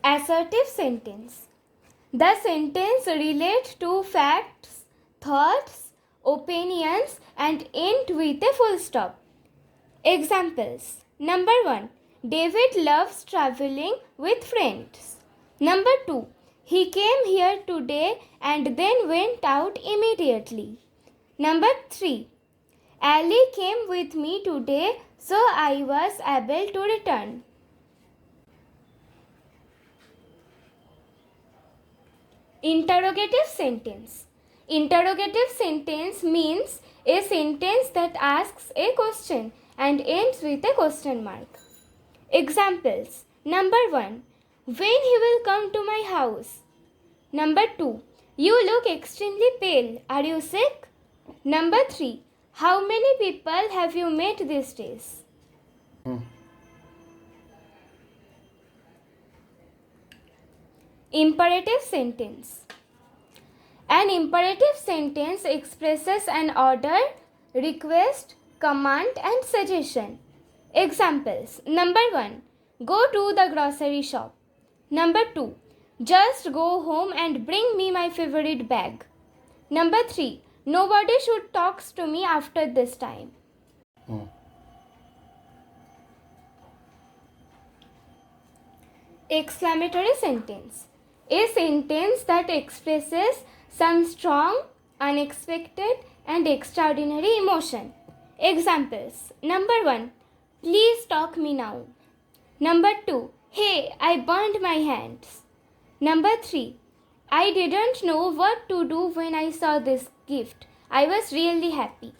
Assertive sentence. The sentence relates to facts, thoughts, opinions and end with a full stop. Examples. Number 1. David loves traveling with friends. Number 2. He came here today and then went out immediately. Number 3. Ali came with me today, so I was able to return. Interrogative sentence. Interrogative sentence means a sentence that asks a question and ends with a question mark. Examples. Number 1. When he will come to my house? Number 2. You look extremely pale. Are you sick? Number 3. How many people have you met these days? Imperative sentence. An imperative sentence expresses an order, request, command and suggestion. Examples. Number 1. Go to the grocery shop. Number 2. Just go home and bring me my favorite bag. Number 3. Nobody should talk to me after this time. Exclamatory sentence. A sentence that expresses some strong, unexpected and extraordinary emotion. Examples. Number 1. Please talk me now. Number 2. Hey, I burned my hands. Number 3. I didn't know what to do when I saw this gift. I was really happy.